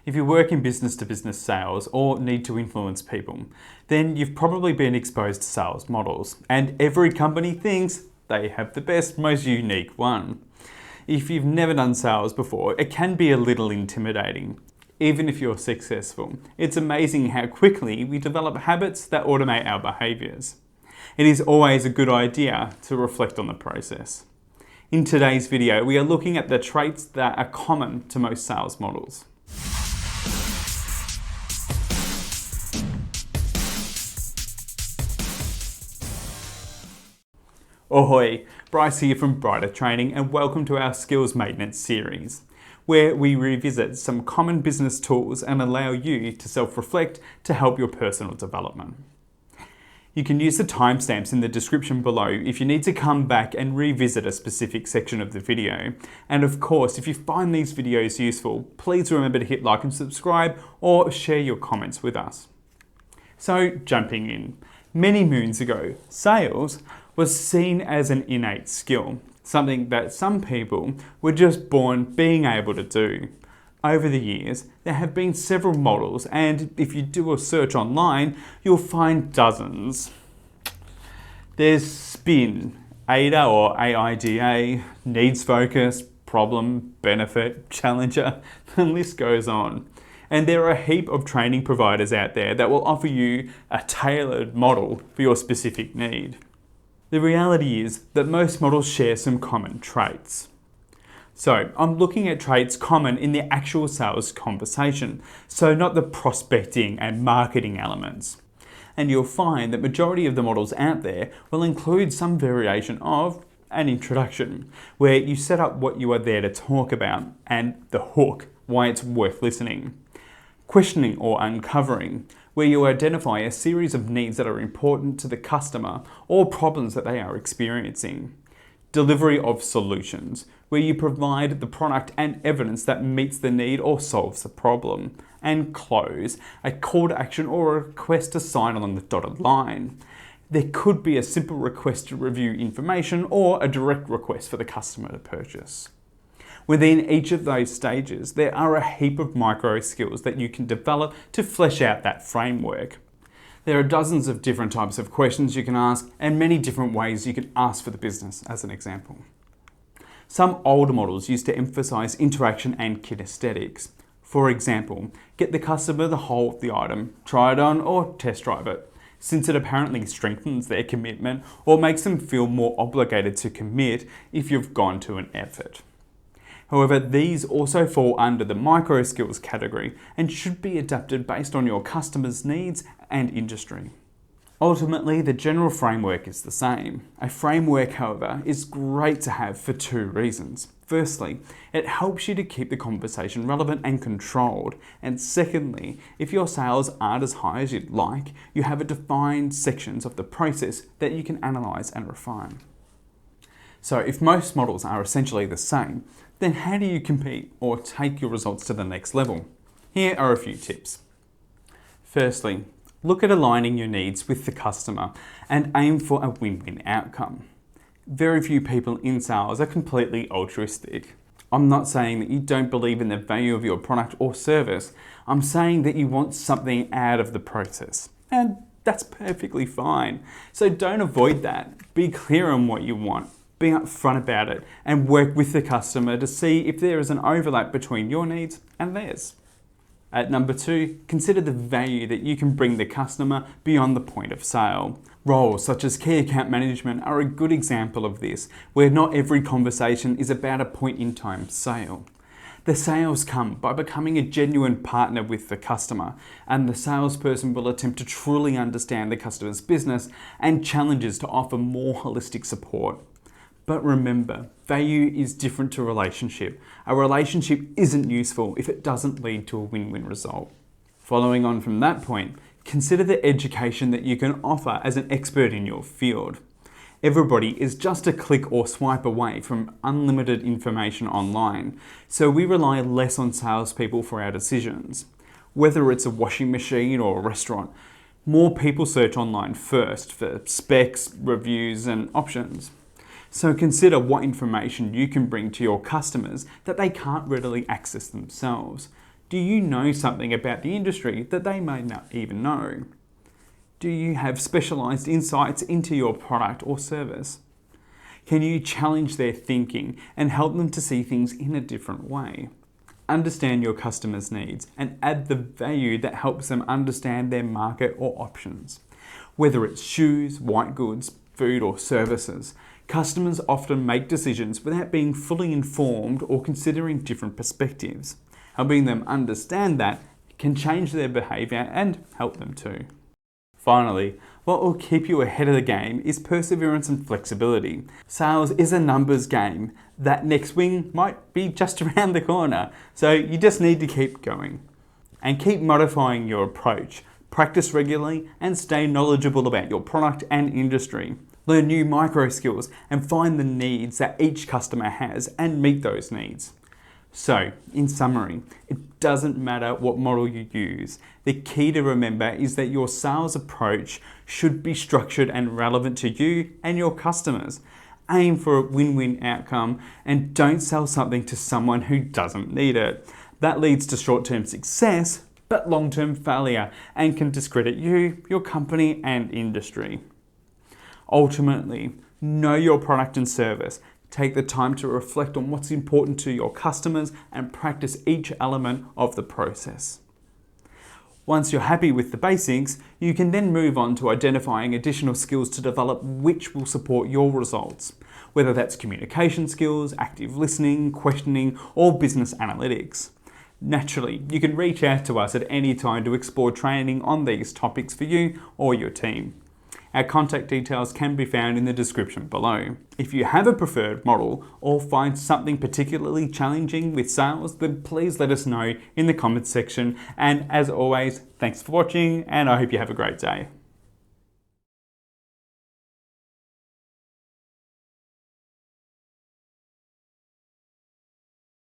If you work in business-to-business sales or need to influence people, then you've probably been exposed to sales models, and every company thinks they have the best, most unique one. If you've never done sales before, it can be a little intimidating. Even if you're successful, it's amazing how quickly we develop habits that automate our behaviours. It is always a good idea to reflect on the process. In today's video, we are looking at the traits that are common to most sales models. Ahoy! Bryce here from Brighter Training, and welcome to our Skills Maintenance series, where we revisit some common business tools and allow you to self-reflect to help your personal development. You can use the timestamps in the description below if you need to come back and revisit a specific section of the video. And of course, if you find these videos useful, please remember to hit like and subscribe or share your comments with us. So, jumping in. Many moons ago, sales was seen as an innate skill, something that some people were just born being able to do. Over the years, there have been several models, and if you do a search online, you'll find dozens. There's SPIN, AIDA or AIDA, needs focus, problem, benefit, challenger, the list goes on. And there are a heap of training providers out there that will offer you a tailored model for your specific need. The reality is that most models share some common traits. So I'm looking at traits common in the actual sales conversation, so not the prospecting and marketing elements. And you'll find that majority of the models out there will include some variation of an introduction, where you set up what you are there to talk about and the hook, why it's worth listening. Questioning or uncovering, where you identify a series of needs that are important to the customer or problems that they are experiencing. Delivery of solutions, where you provide the product and evidence that meets the need or solves the problem. And close, a call to action or a request to sign along the dotted line. There could be a simple request to review information or a direct request for the customer to purchase. Within each of those stages, there are a heap of micro skills that you can develop to flesh out that framework. There are dozens of different types of questions you can ask and many different ways you can ask for the business, as an example. Some older models used to emphasize interaction and kinesthetics. For example, get the customer the whole of the item, try it on or test drive it, since it apparently strengthens their commitment or makes them feel more obligated to commit if you've gone to an effort. However, these also fall under the micro skills category and should be adapted based on your customer's needs and industry. Ultimately, the general framework is the same. A framework, however, is great to have for two reasons. Firstly, it helps you to keep the conversation relevant and controlled. And secondly, if your sales aren't as high as you'd like, you have a defined sections of the process that you can analyze and refine. So if most models are essentially the same, then how do you compete or take your results to the next level? Here are a few tips. Firstly, look at aligning your needs with the customer and aim for a win-win outcome. Very few people in sales are completely altruistic. I'm not saying that you don't believe in the value of your product or service. I'm saying that you want something out of the process. And that's perfectly fine. So don't avoid that. Be clear on what you want. Be upfront about it and work with the customer to see if there is an overlap between your needs and theirs. At number 2, consider the value that you can bring the customer beyond the point of sale. Roles such as key account management are a good example of this, where not every conversation is about a point-in-time sale. The sales come by becoming a genuine partner with the customer, and the salesperson will attempt to truly understand the customer's business and challenges to offer more holistic support. But remember, value is different to relationship. A relationship isn't useful if it doesn't lead to a win-win result. Following on from that point, consider the education that you can offer as an expert in your field. Everybody is just a click or swipe away from unlimited information online, so we rely less on salespeople for our decisions. Whether it's a washing machine or a restaurant, more people search online first for specs, reviews, and options. So consider what information you can bring to your customers that they can't readily access themselves. Do you know something about the industry that they may not even know? Do you have specialised insights into your product or service? Can you challenge their thinking and help them to see things in a different way? Understand your customers' needs and add the value that helps them understand their market or options. Whether it's shoes, white goods, food or services, customers often make decisions without being fully informed or considering different perspectives. Helping them understand that can change their behaviour and help them too. Finally, what will keep you ahead of the game is perseverance and flexibility. Sales is a numbers game. That next win might be just around the corner, so you just need to keep going. And keep modifying your approach. Practice regularly and stay knowledgeable about your product and industry. Learn new micro skills and find the needs that each customer has and meet those needs. So, in summary, it doesn't matter what model you use. The key to remember is that your sales approach should be structured and relevant to you and your customers. Aim for a win-win outcome and don't sell something to someone who doesn't need it. That leads to short-term success, but long-term failure and can discredit you, your company, and industry. Ultimately, know your product and service. Take the time to reflect on what's important to your customers and practice each element of the process. Once you're happy with the basics, you can then move on to identifying additional skills to develop which will support your results, whether that's communication skills, active listening, questioning, or business analytics. Naturally, you can reach out to us at any time to explore training on these topics for you or your team. Our contact details can be found in the description below. If you have a preferred model or find something particularly challenging with sales, then please let us know in the comments section. And as always, thanks for watching and I hope you have a great day.